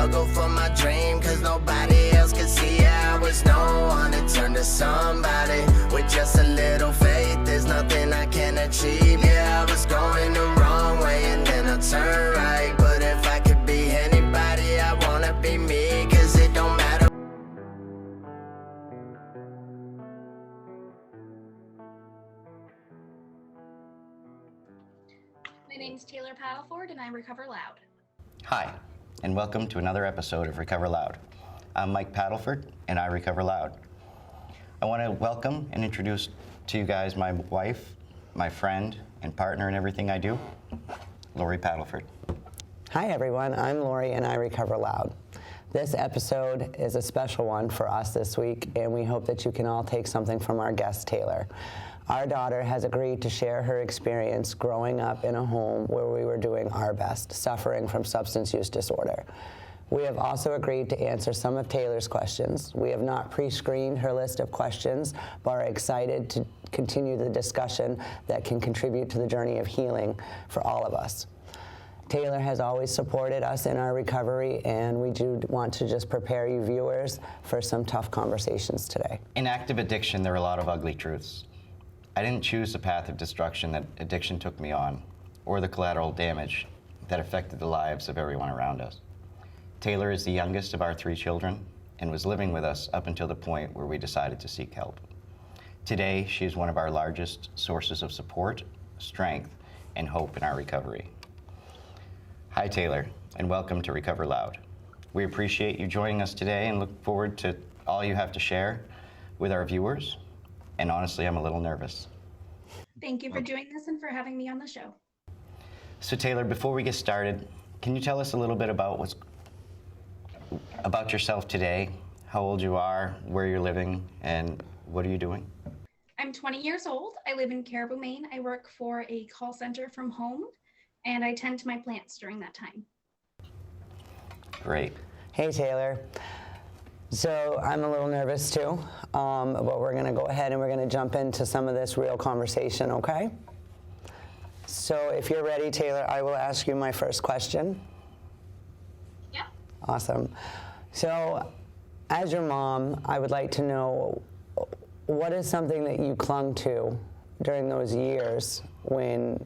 struggle for my dream, cause nobody else could see it. I was no one to turn to somebody. With just a little faith, there's nothing I can achieve. Yeah, I was going the wrong way and then I turned right. But if I could be anybody, I wanna be me, cause it don't matter. My name's Taylor Paddleford and I recover loud. Hi, and welcome to another episode of Recover Loud. I'm Mike Paddleford, and I recover loud. I want to welcome and introduce to you guys my wife, my friend, and partner in everything I do, Lorie Paddleford. Hi everyone, I'm Lorie and I recover loud. This episode is a special one for us this week, and we hope that you can all take something from our guest, Taylor. Our daughter has agreed to share her experience growing up in a home where we were doing our best, suffering from substance use disorder. We have also agreed to answer some of Taylor's questions. We have not pre-screened her list of questions, but are excited to continue the discussion that can contribute to the journey of healing for all of us. Taylor has always supported us in our recovery, and we do want to just prepare you viewers for some tough conversations today. In active addiction, there are a lot of ugly truths. I didn't choose the path of destruction that addiction took me on, or the collateral damage that affected the lives of everyone around us. Taylor is the youngest of our 3 children and was living with us up until the point where we decided to seek help. Today, she is one of our largest sources of support, strength, and hope in our recovery. Hi, Taylor, and welcome to Recover Loud. We appreciate you joining us today and look forward to all you have to share with our viewers. And honestly, I'm a little nervous. Thank you for doing this and for having me on the show. So Taylor, before we get started, can you tell us a little bit about yourself today, how old you are, where you're living, and what are you doing? I'm 20 years old. I live in Caribou, Maine. I work for a call center from home, and I tend to my plants during that time. Great. Hey Taylor. So I'm a little nervous too, but we're gonna go ahead and we're gonna jump into some of this real conversation, okay? So if you're ready, Taylor, I will ask you my first question. Yeah. Awesome. So as your mom, I would like to know, what is something that you clung to during those years when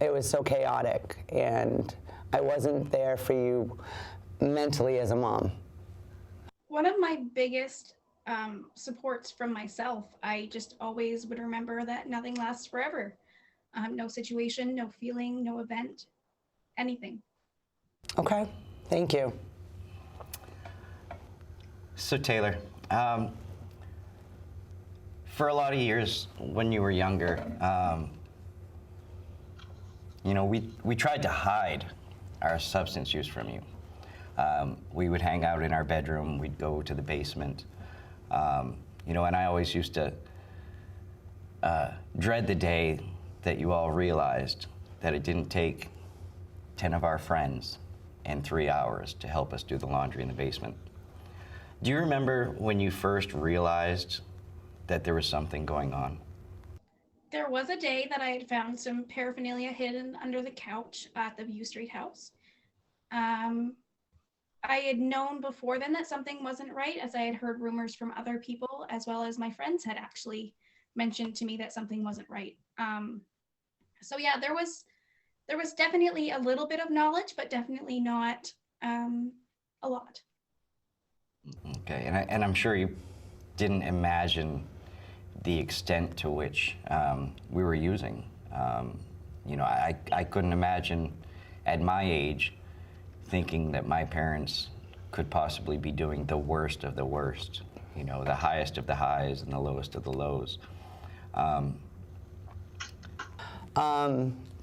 it was so chaotic and I wasn't there for you mentally as a mom? One of my biggest supports from myself, I just always would remember that nothing lasts forever. No situation, no feeling, no event, anything. Okay, thank you. So Taylor, for a lot of years when you were younger, we tried to hide our substance use from you. We would hang out in our bedroom, we'd go to the basement, and I always used to dread the day that you all realized that it didn't take 10 of our friends and 3 hours to help us do the laundry in the basement. Do you remember when you first realized that there was something going on? There was a day that I had found some paraphernalia hidden under the couch at the View Street house. I had known before then that something wasn't right, as I had heard rumors from other people, as well as my friends had actually mentioned to me that something wasn't right. So yeah, there was definitely a little bit of knowledge, but definitely not a lot. Okay, and I'm sure you didn't imagine the extent to which we were using. I couldn't imagine at my age thinking that my parents could possibly be doing the worst of the worst, the highest of the highs and the lowest of the lows.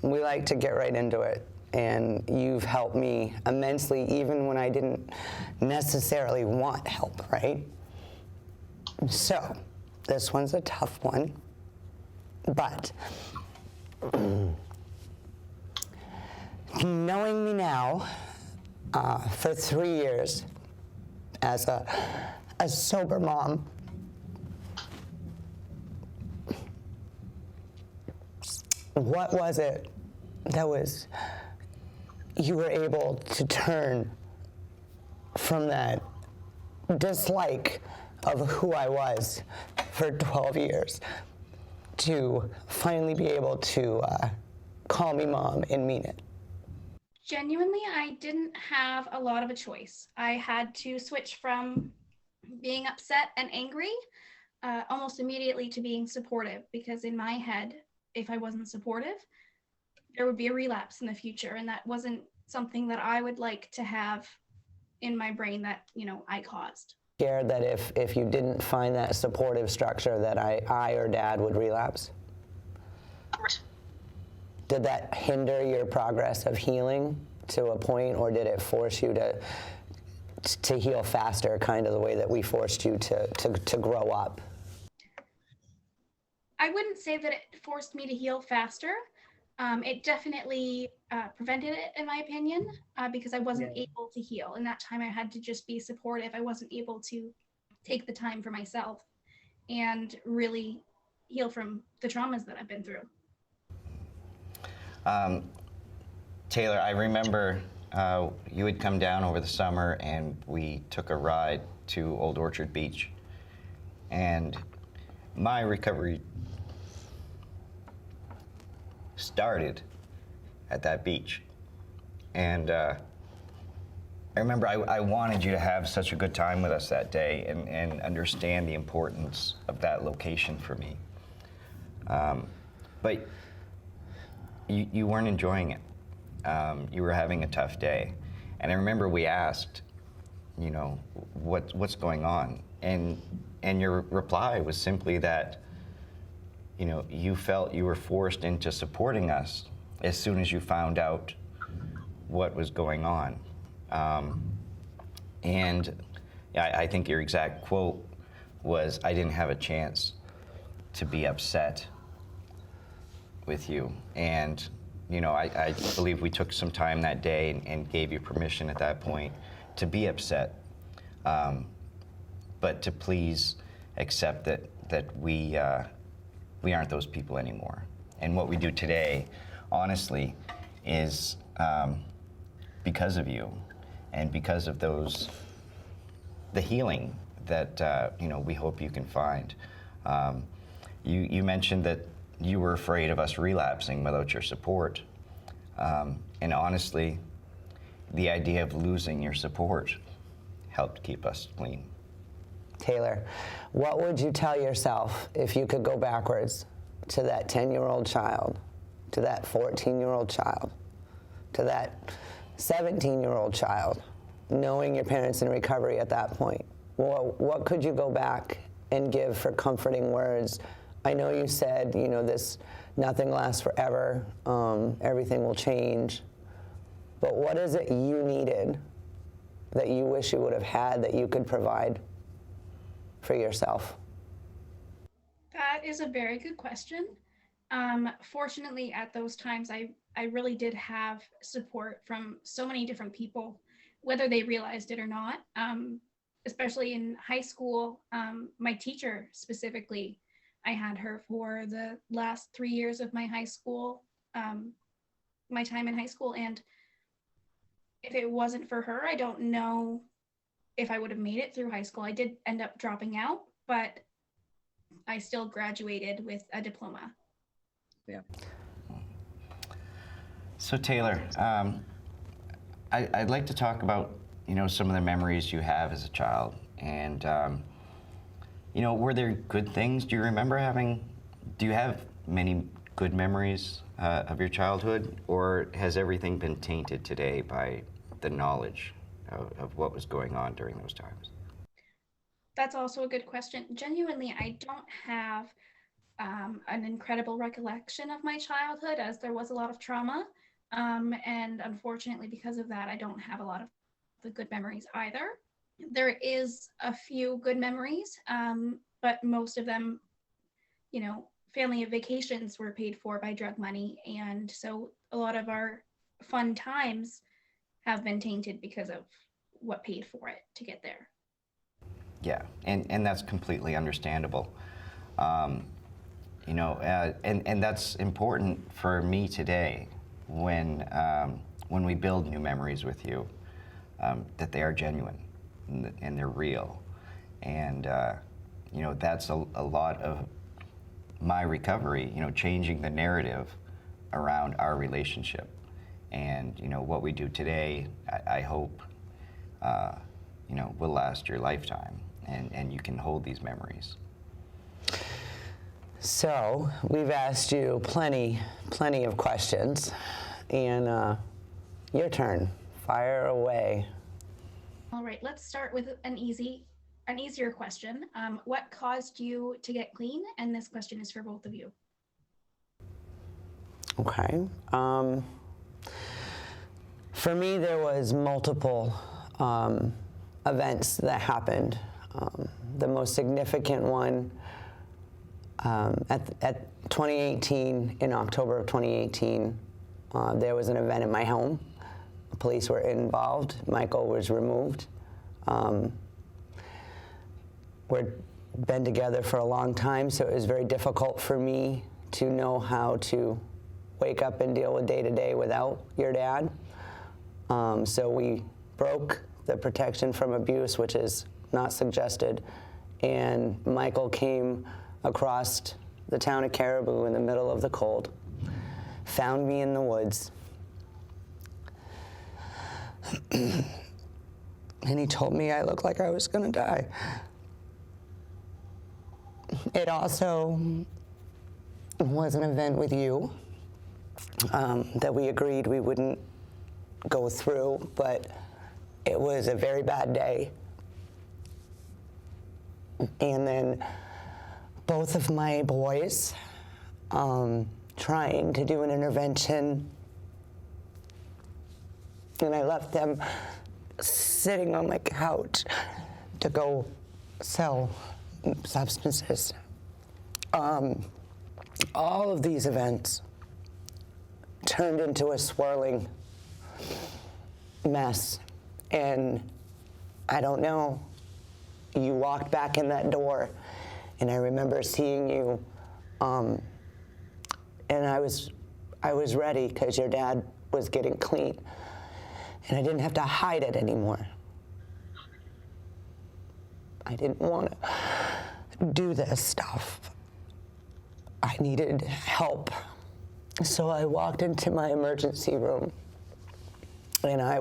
We like to get right into it, and you've helped me immensely even when I didn't necessarily want help, right? So, this one's a tough one, but knowing me now, for 3 years as a sober mom, what was it that was you were able to turn from that dislike of who I was for 12 years to finally be able to call me mom and mean it? Genuinely, I didn't have a lot of a choice. I had to switch from being upset and angry almost immediately to being supportive, because in my head, if I wasn't supportive, there would be a relapse in the future, and that wasn't something that I would like to have in my brain that, I caused. Scared that if you didn't find that supportive structure that I or dad would relapse? Did that hinder your progress of healing to a point, or did it force you to heal faster, kind of the way that we forced you to grow up? I wouldn't say that it forced me to heal faster. It definitely prevented it, in my opinion, because I wasn't able to heal. In that time, I had to just be supportive. I wasn't able to take the time for myself and really heal from the traumas that I've been through. Taylor, I remember you had come down over the summer and we took a ride to Old Orchard Beach. And my recovery started at that beach. And I remember I wanted you to have such a good time with us that day and understand the importance of that location for me. But you weren't enjoying it. You were having a tough day. And I remember we asked, what's going on? And your reply was simply that, you felt you were forced into supporting us as soon as you found out what was going on. And I think your exact quote was, "I didn't have a chance to be upset with you." And I believe we took some time that day and gave you permission at that point to be upset, but to please accept that we aren't those people anymore. And what we do today, honestly, is because of you and because of the healing that we hope you can find. You mentioned that you were afraid of us relapsing without your support. And honestly, the idea of losing your support helped keep us clean. Taylor, what would you tell yourself if you could go backwards to that 10-year-old child, to that 14-year-old child, to that 17-year-old child, knowing your parents in recovery at that point? What could you go back and give for comforting words? I know you said, nothing lasts forever, everything will change, but what is it you needed that you wish you would have had that you could provide for yourself? That is a very good question. Fortunately, at those times, I really did have support from so many different people, whether they realized it or not. Especially in high school, my teacher specifically, I had her for the last 3 years of my high school, my time in high school. And if it wasn't for her, I don't know if I would have made it through high school. I did end up dropping out, but I still graduated with a diploma. Yeah. So Taylor, I'd like to talk about some of the memories you have as a child, and were there good things? Do you remember do you have many good memories of your childhood, or has everything been tainted today by the knowledge of what was going on during those times? That's also a good question. Genuinely, I don't have an incredible recollection of my childhood, as there was a lot of trauma. And unfortunately, because of that, I don't have a lot of the good memories either. There is a few good memories, but most of them, family vacations were paid for by drug money. And so a lot of our fun times have been tainted because of what paid for it to get there. Yeah, and that's completely understandable. And that's important for me today when we build new memories with you. that they are genuine and they're real. And, that's a lot of my recovery, changing the narrative around our relationship. And, what we do today, I hope, will last your lifetime, and you can hold these memories. So we've asked you plenty of questions, and your turn. Fire away. All right, let's start with an easier question. What caused you to get clean? And this question is for both of you. Okay. For me, there was multiple events that happened. The most significant one at 2018, in October of 2018, there was an event in my home. The police were involved. Michael was removed. We'd been together for a long time, so it was very difficult for me to know how to wake up and deal with day-to-day without your dad. So we broke the protection from abuse, which is not suggested, and Michael came across the town of Caribou in the middle of the cold, found me in the woods, and he told me I looked like I was gonna die. It also was an event with you that we agreed we wouldn't go through, but it was a very bad day. And then both of my boys trying to do an intervention, and I left them sitting on my couch to go sell substances. All of these events turned into a swirling mess, and I don't know. You walked back in that door, and I remember seeing you, and I was ready because your dad was getting clean, and I didn't have to hide it anymore. I didn't want to do this stuff. I needed help. So I walked into my emergency room, and I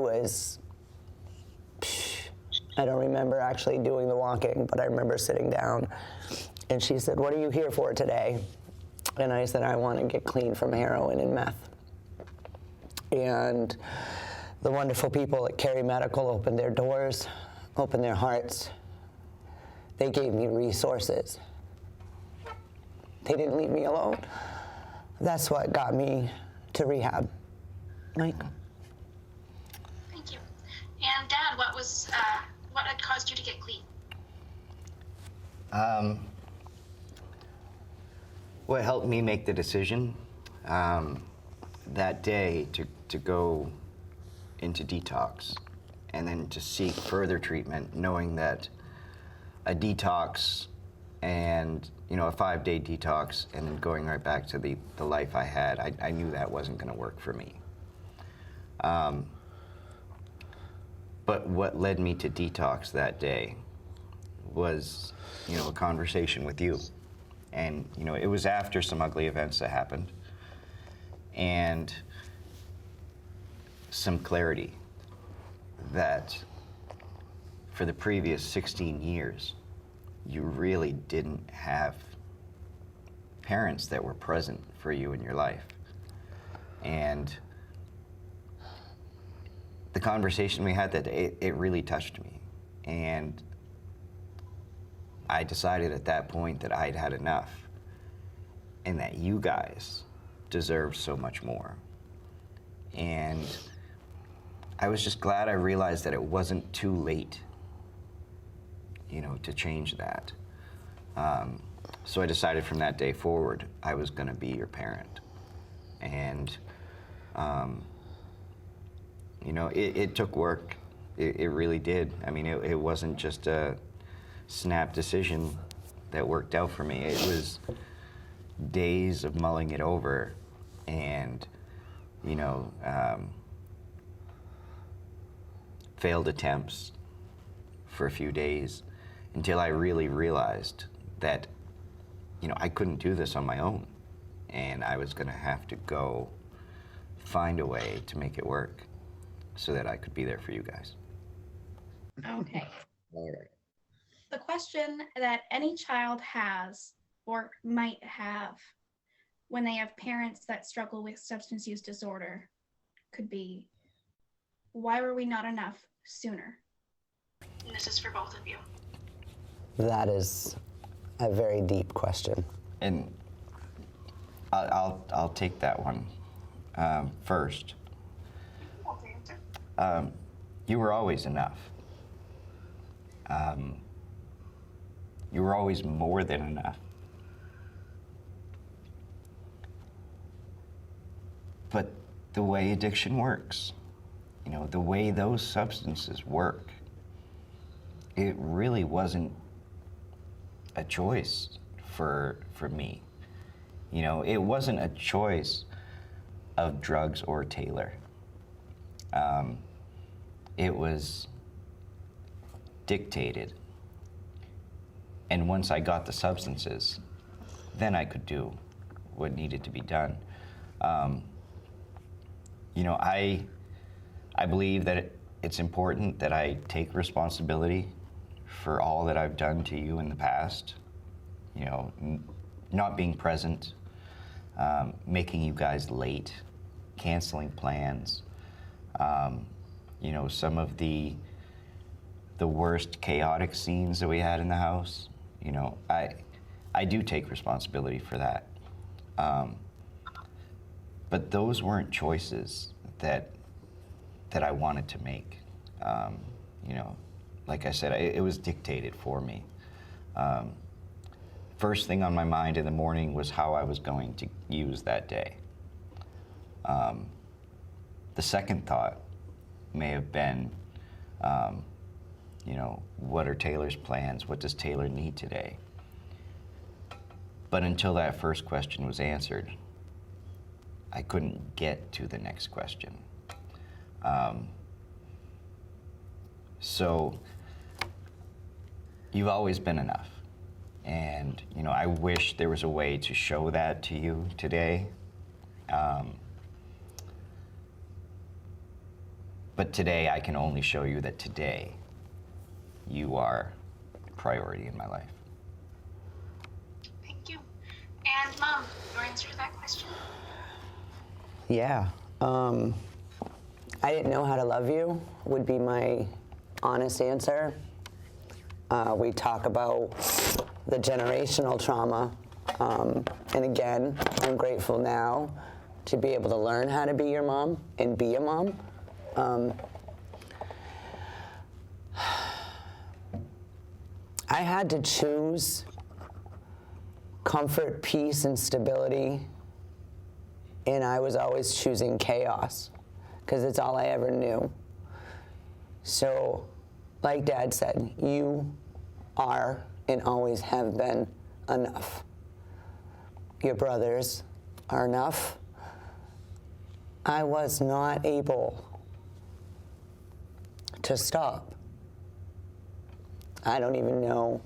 don't remember actually doing the walking, but I remember sitting down, and she said, "What are you here for today?" And I said, "I want to get clean from heroin and meth." And the wonderful people at Cary Medical opened their doors, opened their hearts. They gave me resources. They didn't leave me alone. That's what got me to rehab. Mike? Thank you. And Dad, what had caused you to get clean? What helped me make the decision that day to go into detox and then to seek further treatment, knowing that a detox and a 5-day detox and then going right back to the life I had, I knew that wasn't going to work for me. But what led me to detox that day was, a conversation with you. And, it was after some ugly events that happened and some clarity that for the previous 16 years, you really didn't have parents that were present for you in your life. And the conversation we had that day, it really touched me. And I decided at that point that I'd had enough and that you guys deserved so much more. And I was just glad I realized that it wasn't too late, to change that. So I decided from that day forward, I was gonna be your parent. And, it took work. It really did. I mean, it wasn't just a snap decision that worked out for me. It was days of mulling it over and, failed attempts for a few days until I really realized that, I couldn't do this on my own, and I was going to have to go find a way to make it work so that I could be there for you guys. Okay. All right. The question that any child has or might have when they have parents that struggle with substance use disorder could be, why were we not enough sooner? And this is for both of you. That is a very deep question. And I'll take that one first. Okay, answer. You were always enough. You were always more than enough. But the way addiction works, the way those substances work, it really wasn't a choice for me. It wasn't a choice of drugs or Taylor. It was dictated. And once I got the substances, then I could do what needed to be done. I believe that it's important that I take responsibility for all that I've done to you in the past. Not being present, making you guys late, canceling plans, some of the worst chaotic scenes that we had in the house. I do take responsibility for that. But those weren't choices that I wanted to make. Like I said, it was dictated for me. First thing on my mind in the morning was how I was going to use that day. The second thought may have been, what are Taylor's plans? What does Taylor need today? But until that first question was answered, I couldn't get to the next question. So you've always been enough. And, I wish there was a way to show that to you today. But today, I can only show you that today, you are a priority in my life. Thank you. And Mom, your answer to that question? Yeah. I didn't know how to love you would be my honest answer. We talk about the generational trauma. And again, I'm grateful now to be able to learn how to be your mom and be a mom. I had to choose comfort, peace, and stability, and I was always choosing chaos because it's all I ever knew. So, like Dad said, you are and always have been enough. Your brothers are enough. I was not able to stop. I don't even know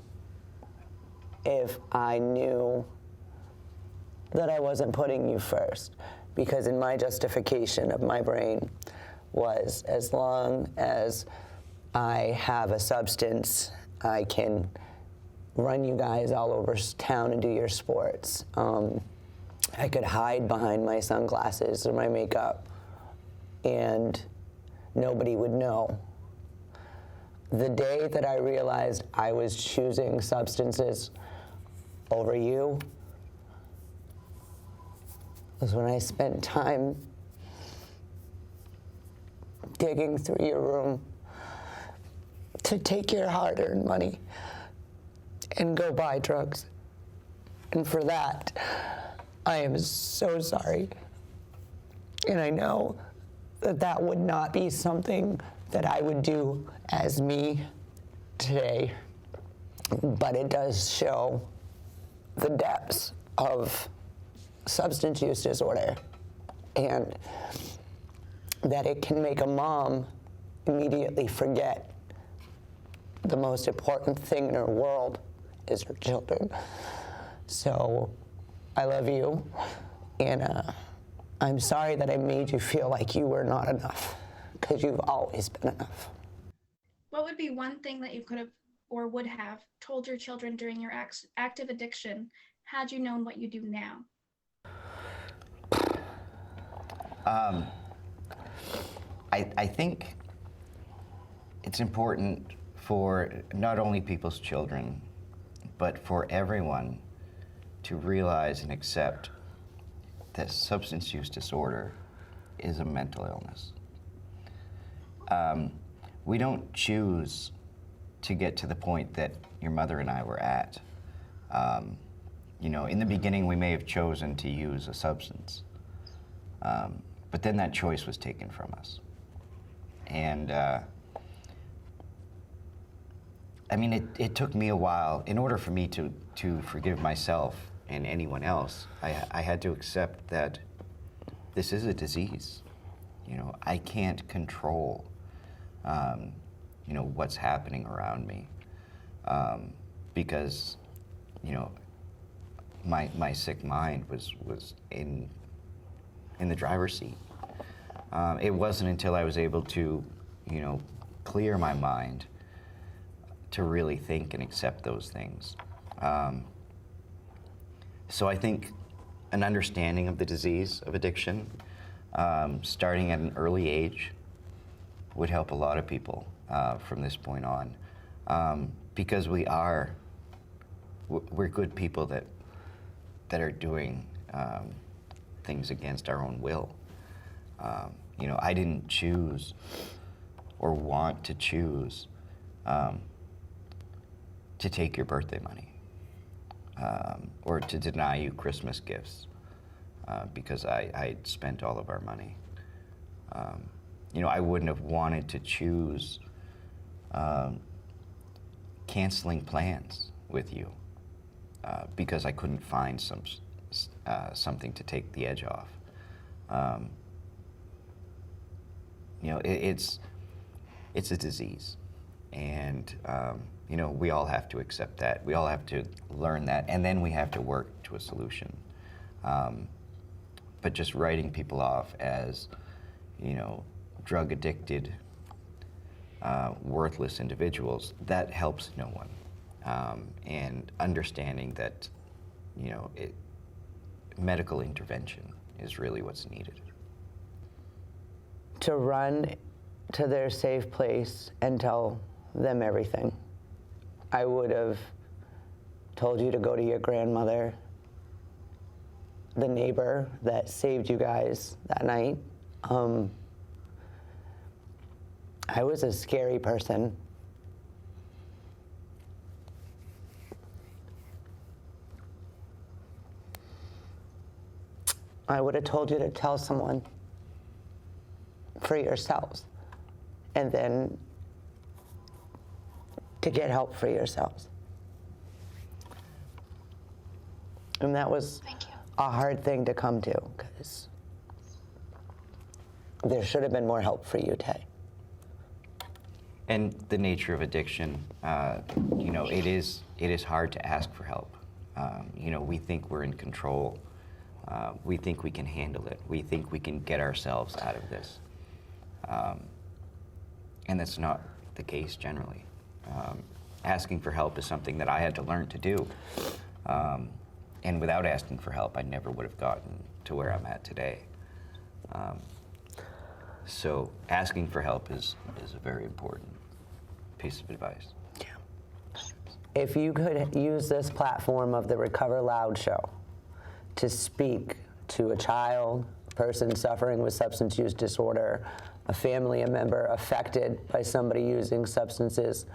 if I knew that I wasn't putting you first, because in my justification of my brain was, as long as I have a substance, I can run you guys all over town and do your sports. I could hide behind my sunglasses or my makeup and nobody would know. The day that I realized I was choosing substances over you was when I spent time digging through your room to take your hard-earned money and go buy drugs. And for that, I am so sorry. And I know that that would not be something that I would do as me today, but it does show the depths of substance use disorder and that it can make a mom immediately forget the most important thing in her world is her children. So I love you, and I'm sorry that I made you feel like you were not enough, because you've always been enough. What would be one thing that you could have or would have told your children during your active addiction had you known what you do now? I think it's important for not only people's children, but for everyone to realize and accept that substance use disorder is a mental illness. We don't choose to get to the point that your mother and I were at. You know, in the beginning, we may have chosen to use a substance, but then that choice was taken from us. And I mean, it took me a while. In order for me to forgive myself and anyone else, I had to accept that this is a disease. You know, I can't control, you know, what's happening around me, because, you know, my sick mind was in the driver's seat. It wasn't until I was able to, you know, clear my mind to really think and accept those things. So I think an understanding of the disease of addiction, starting at an early age, would help a lot of people from this point on, because we're good people that are doing things against our own will. You know, I didn't choose or want to choose to take your birthday money or to deny you Christmas gifts because I spent all of our money. You know, I wouldn't have wanted to choose canceling plans with you because I couldn't find something to take the edge off. You know, it's a disease, and you know, we all have to accept that. We all have to learn that, and then we have to work to a solution. But just writing people off as, you know, drug addicted, worthless individuals, that helps no one. And understanding that, you know, medical intervention is really what's needed. To run to their safe place and tell them everything. I would have told you to go to your grandmother, the neighbor that saved you guys that night. I was a scary person. I would have told you to tell someone for yourselves, and then to get help for yourselves. And that was a hard thing to come to, because there should have been more help for you, Tay. And the nature of addiction, you know, it is hard to ask for help. You know, we think we're in control. We think we can handle it. We think we can get ourselves out of this. And that's not the case generally. Asking for help is something that I had to learn to do. And without asking for help, I never would have gotten to where I'm at today. So asking for help is a very important piece of advice. Yeah. If you could use this platform of the Recover Loud show to speak to a child, a person suffering with substance use disorder, a family member affected by somebody using substances,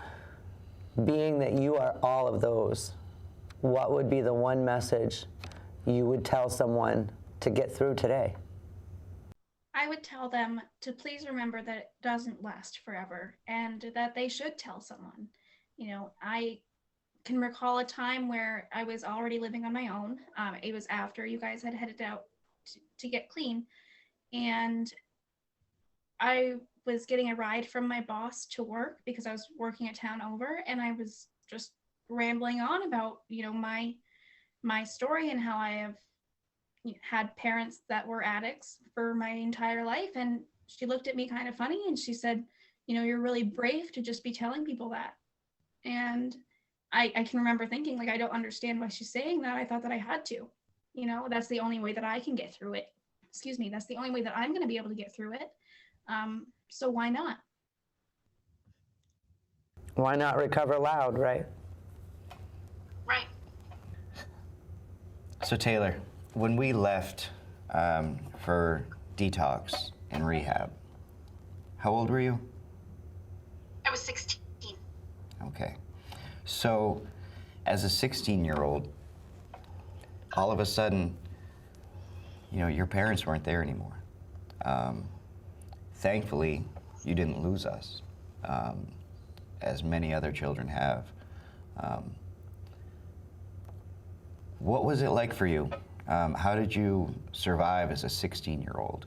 being that you are all of those, what would be the one message you would tell someone to get through today? I would tell them to please remember that it doesn't last forever and that they should tell someone. You know, I can recall a time where I was already living on my own. It was after you guys had headed out to get clean. And I was getting a ride from my boss to work because I was working a town over, and I was just rambling on about, my story and how I have had parents that were addicts for my entire life. And she looked at me kind of funny and she said, you're really brave to just be telling people that. And I can remember thinking, like, I don't understand why she's saying that. I thought that I had to, that's the only way that I can get through it. Excuse me. That's the only way that I'm going to be able to get through it. So why not? Why not recover loud, right? Right. So Taylor, when we left for detox and rehab, how old were you? I was 16. Okay. So as a 16-year-old, all of a sudden, your parents weren't there anymore. Thankfully, you didn't lose us, as many other children have. What was it like for you? How did you survive as a 16-year-old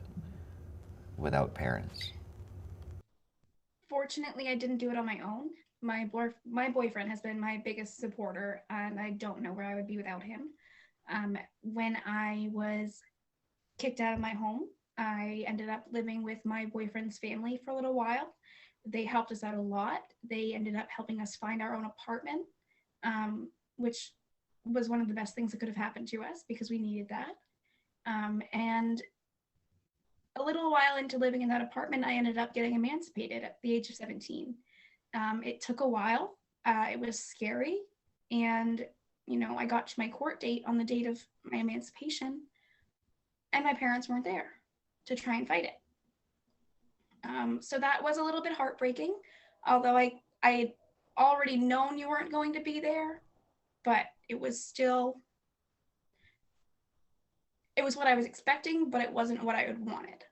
without parents? Fortunately, I didn't do it on my own. My boyfriend has been my biggest supporter, and I don't know where I would be without him. When I was kicked out of my home, I ended up living with my boyfriend's family for a little while. They helped us out a lot. They ended up helping us find our own apartment, which was one of the best things that could have happened to us because we needed that. And a little while into living in that apartment, I ended up getting emancipated at the age of 17. It took a while. It was scary. And, I got to my court date on the date of my emancipation, and my parents weren't there to try and fight it. So that was a little bit heartbreaking, although I had already known you weren't going to be there, but it was what I was expecting, but it wasn't what I had wanted.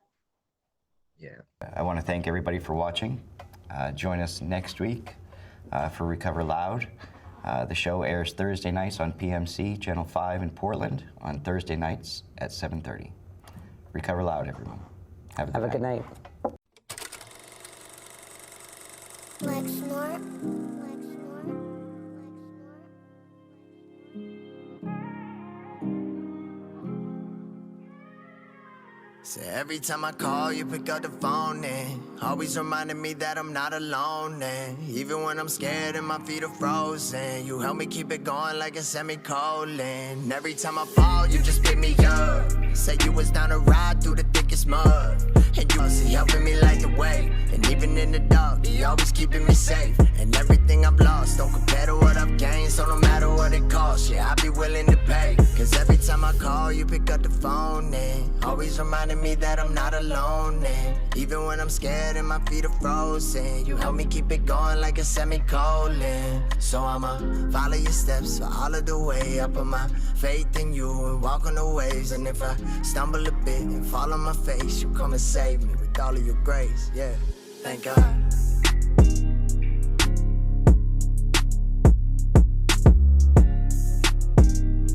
Yeah. I want to thank everybody for watching. Join us next week for Recover Loud. The show airs Thursday nights on PMC, Channel 5 in Portland, on Thursday nights at 7:30. Recover Loud, everyone. Have a good night. Like snort. So every time I call, you pick up the phone and always reminding me that I'm not alone. And even when I'm scared and my feet are frozen, you help me keep it going like a semicolon. Every time I fall, you just pick me up. Say you was down to ride through the thickest mud. And you see helping me light the way. And even in the dark, you always keeping me safe. And everything I've lost don't compare to what I've gained. So no matter what it costs, yeah, I'll be willing to pay. Cause every time I call, you pick up the phone and always reminding me that I'm not alone. And even when I'm scared and my feet are frozen, you help me keep it going like a semicolon. So I'ma follow your steps for all of the way. I put my faith in you and walk on the waves. And if I stumble a bit and fall on my face, you come and save me with all of your grace. Yeah, thank God.